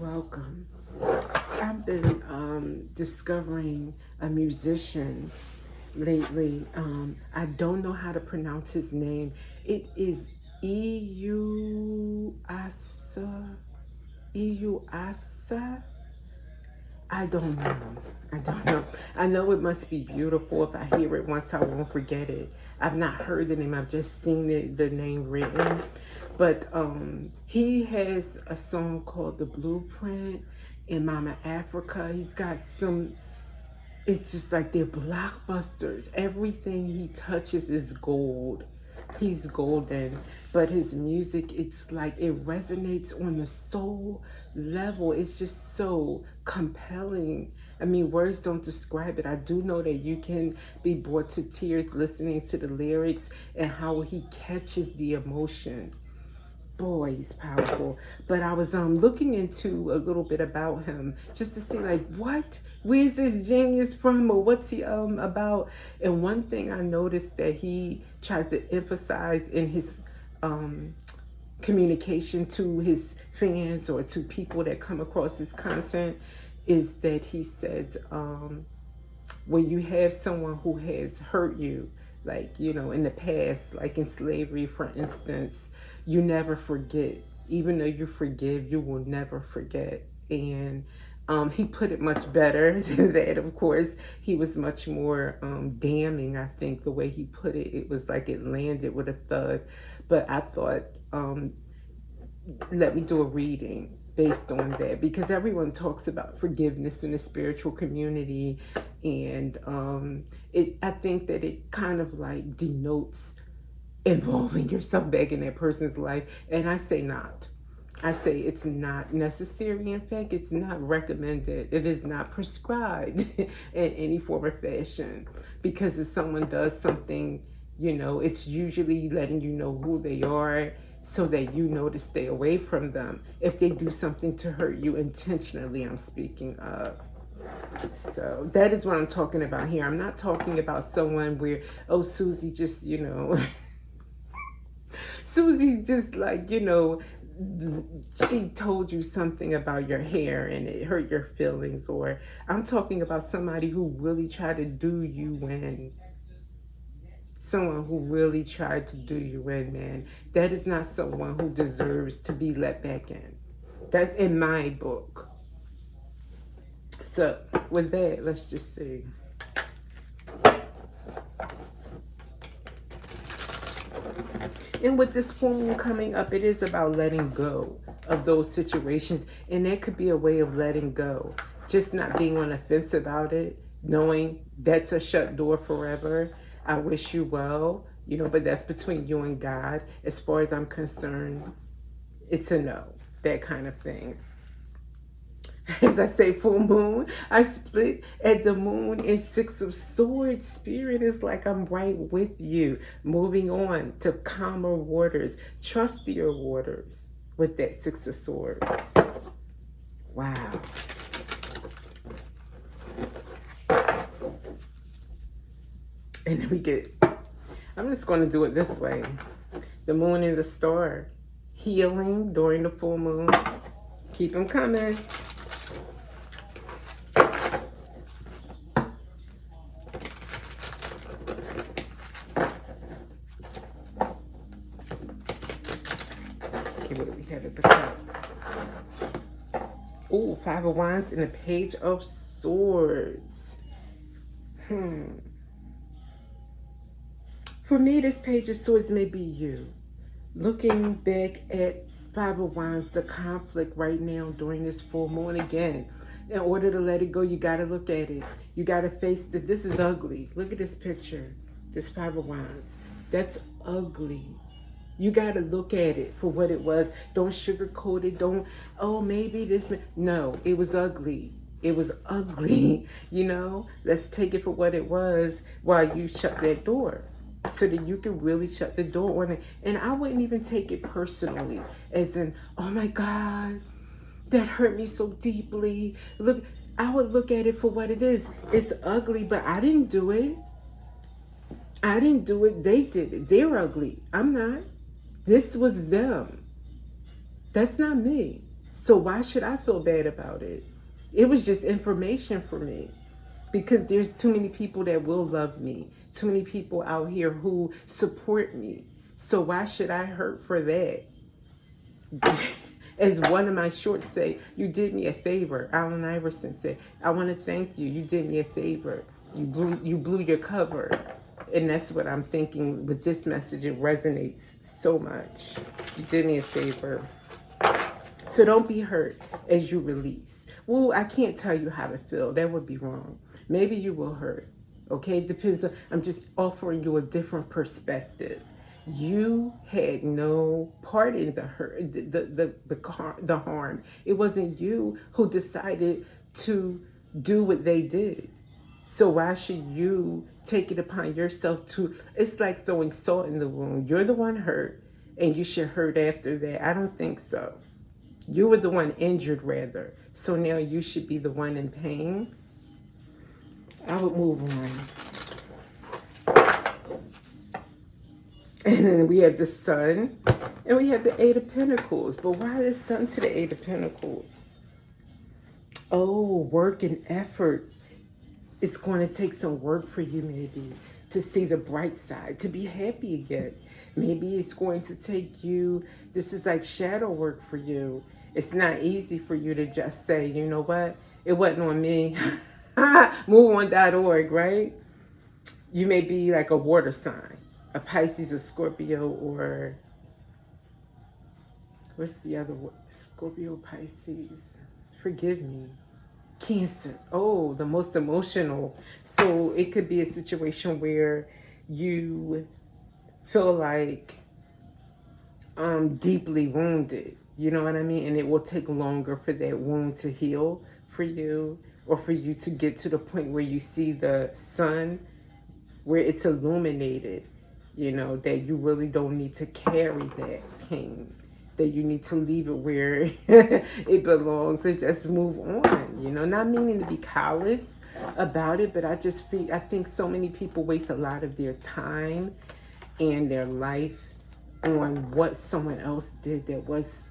Welcome. I've been discovering a musician lately. I don't know how to pronounce his name. It is Iyuasa. Iyuasa. I don't know. I don't know. I know it must be beautiful. If I hear it once, I won't forget it. I've not heard the name. I've just seen the name written. But he has a song called "The Blueprint" in Mama Africa. He's got some. It's just like they're blockbusters. Everything he touches is gold. He's golden, but his music, it's like it resonates on the soul level. It's just so compelling. I mean, words don't describe it. I do know that you can be brought to tears listening to the lyrics and how he catches the emotion. Boy, he's powerful. But I was looking into a little bit about him just to see like where's this genius from, or what's he about. And one thing I noticed that he tries to emphasize in his communication to his fans or to people that come across his content is that he said when you have someone who has hurt you, like, in the past, like in slavery, for instance, you never forget. Even though you forgive, you will never forget. And he put it much better than that, of course. He was much more damning, I think, the way he put it. It was like it landed with a thud. But I thought, let me do a reading based on that, because everyone talks about forgiveness in the spiritual community, and I think that it kind of like denotes involving yourself back in that person's life, and I say not. I say it's not necessary. In fact, it's not recommended. It is not prescribed in any form or fashion, because if someone does something, it's usually letting you know who they are, so that you know to stay away from them if they do something to hurt you intentionally, I'm speaking of. So that is what I'm talking about here. I'm not talking about someone where, oh, Susie just, Susie just like, she told you something about your hair and it hurt your feelings. Or I'm talking about somebody who really tried to do you in. Someone who really tried to do you in, man. That is not someone who deserves to be let back in. That's in my book. So with that, let's just see. And with this full moon coming up, it is about letting go of those situations. And that could be a way of letting go. Just not being on the fence about it, knowing that's a shut door forever. I wish you well, but that's between you and God. As far as I'm concerned, it's a no, that kind of thing. As I say, full moon, I split at the moon in Six of Swords. Spirit is like, I'm right with you. Moving on to calmer waters, trustier waters with that Six of Swords. Wow. And then we get, I'm just going to do it this way. The moon and the star. Healing during the full moon. Keep them coming. Okay, what do we have at the top? Oh, Five of Wands and the Page of Swords. For me, this Page of Swords may be you. Looking back at Five of Wands, the conflict right now during this full moon again. In order to let it go, you got to look at it. You got to face this. This is ugly. Look at this picture. This Five of Wands. That's ugly. You got to look at it for what it was. Don't sugarcoat it. Don't, oh, maybe this. No, it was ugly. It was ugly. Let's take it for what it was while you shut that door, so that you can really shut the door on it. And I wouldn't even take it personally, as in, oh my God, that hurt me so deeply. Look, I would look at it for what it is. It's ugly, but I didn't do it. I didn't do it. They did it. They're ugly. I'm not. This was them. That's not me. So why should I feel bad about it? It was just information for me. Because there's too many people that will love me. Too many people out here who support me. So why should I hurt for that? As one of my shorts say, you did me a favor. Allen Iverson said, I want to thank you. You did me a favor. You blew your cover. And that's what I'm thinking with this message. It resonates so much. You did me a favor. So don't be hurt as you release. Well, I can't tell you how to feel. That would be wrong. Maybe you will hurt. Okay, it depends on, I'm just offering you a different perspective. You had no part in the hurt, the harm. It wasn't you who decided to do what they did. So why should you take it upon yourself to, it's like throwing salt in the wound. You're the one hurt and you should hurt after that. I don't think so. You were the one injured rather. So now you should be the one in pain. I would move on. And then we have the Sun and we have the Eight of Pentacles. But why the Sun to the Eight of Pentacles? Oh, work and effort. It's going to take some work for you maybe to see the bright side, to be happy again. Maybe it's going to take you, this is like shadow work for you. It's not easy for you to just say, you know what, it wasn't on me. MoveOn.org, right? You may be like a water sign, a Pisces, a Scorpio, or what's the other one? Scorpio, Pisces. Forgive me. Cancer. Oh, the most emotional. So it could be a situation where you feel like deeply wounded. You know what I mean? And it will take longer for that wound to heal for you, or for you to get to the point where you see the sun, where it's illuminated, you know, that you really don't need to carry that pain, that you need to leave it where it belongs and just move on, you know, not meaning to be callous about it, but I think so many people waste a lot of their time and their life on what someone else did that was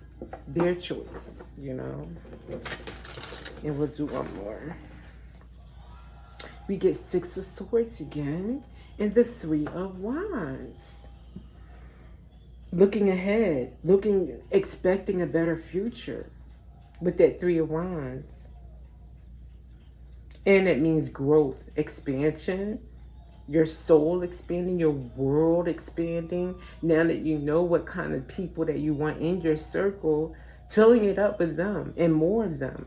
their choice, you know. And we'll do one more. We get Six of Swords again and the Three of Wands. Looking ahead, expecting a better future with that Three of Wands. And it means growth, expansion, your soul expanding, your world expanding. Now that you know what kind of people that you want in your circle, filling it up with them and more of them.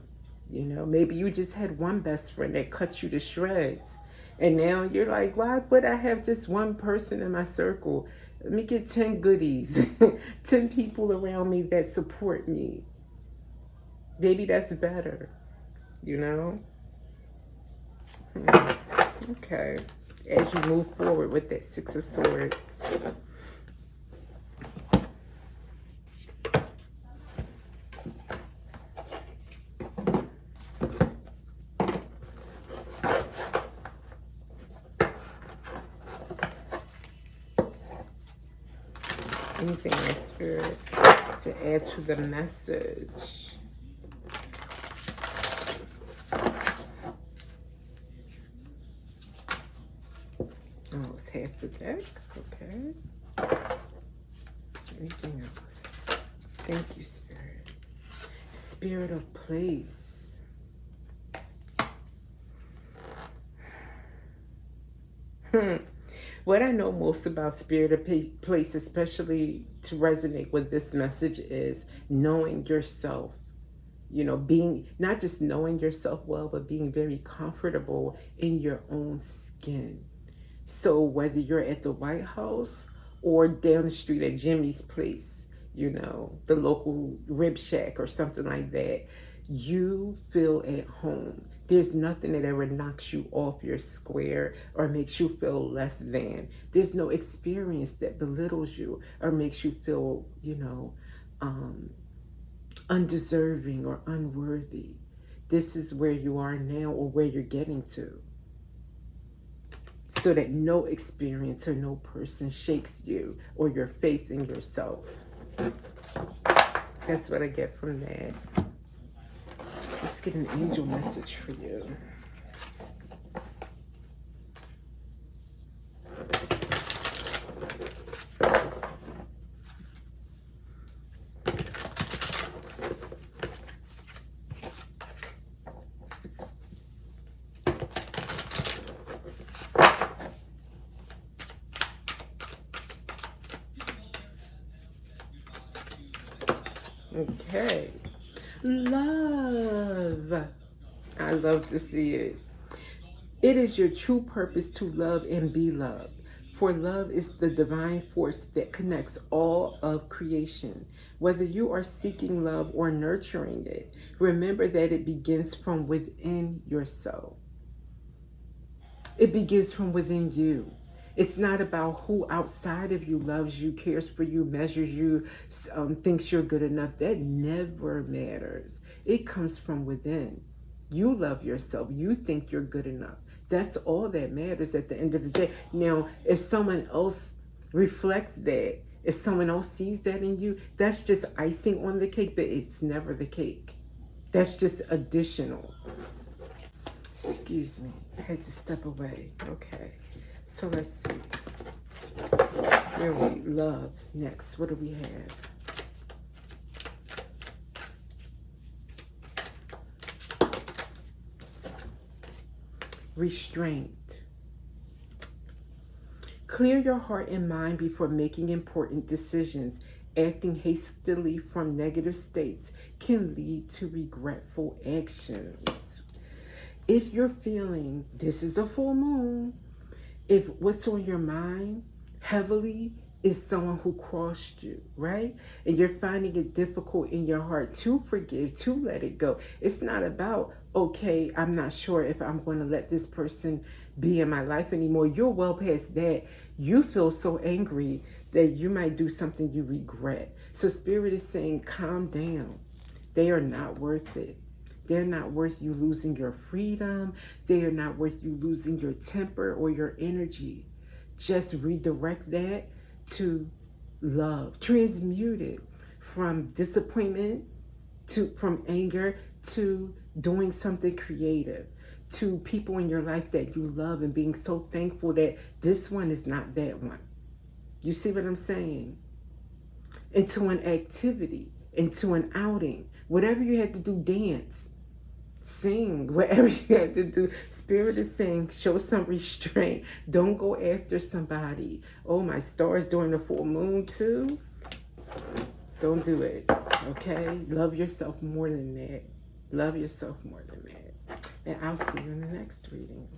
You know, maybe you just had one best friend that cut you to shreds. And now you're like, why would I have just one person in my circle? Let me get 10 goodies, 10 people around me that support me. Maybe that's better, you know? Okay. As you move forward with that Six of Swords. Anything in spirit to add to the message. Oh, it's half the deck. Okay. Anything else? Thank you, Spirit. Spirit of place. What I know most about Spirit of Place, especially to resonate with this message, is knowing yourself. You know, being, not just knowing yourself well, but being very comfortable in your own skin. So whether you're at the White House or down the street at Jimmy's place, you know, the local rib shack or something like that, you feel at home. There's nothing that ever knocks you off your square or makes you feel less than. There's no experience that belittles you or makes you feel, you know, undeserving or unworthy. This is where you are now, or where you're getting to. So that no experience or no person shakes you or your faith in yourself. That's what I get from that. Let's get an angel message for you. Okay. Love. I love to see it. It is your true purpose to love and be loved. For love is the divine force that connects all of creation. Whether you are seeking love or nurturing it, remember that it begins from within yourself. It begins from within you. It's not about who outside of you loves you, cares for you, measures you, thinks you're good enough. That never matters. It comes from within. You love yourself. You think you're good enough. That's all that matters at the end of the day. Now, if someone else reflects that, if someone else sees that in you, that's just icing on the cake, but it's never the cake. That's just additional. Excuse me, I had to step away. Okay, so let's see. Where we love next. What do we have? Restraint. Clear your heart and mind before making important decisions. Acting hastily from negative states can lead to regretful actions. If you're feeling this is a full moon, if what's on your mind heavily is someone who crossed you, right? And you're finding it difficult in your heart to forgive, to let it go. It's not about, okay, I'm not sure if I'm going to let this person be in my life anymore. You're well past that. You feel so angry that you might do something you regret. So Spirit is saying, calm down. They are not worth it. They're not worth you losing your freedom. They are not worth you losing your temper or your energy. Just redirect that to love. Transmute it from disappointment from anger to doing something creative, to people in your life that you love and being so thankful that this one is not that one. You see what I'm saying? Into an activity, into an outing, whatever you had to do, dance, sing, whatever you had to do. Spirit is saying, show some restraint. Don't go after somebody. Oh, my stars during the full moon too. Don't do it, okay? Love yourself more than that. Love yourself more than that. And I'll see you in the next reading.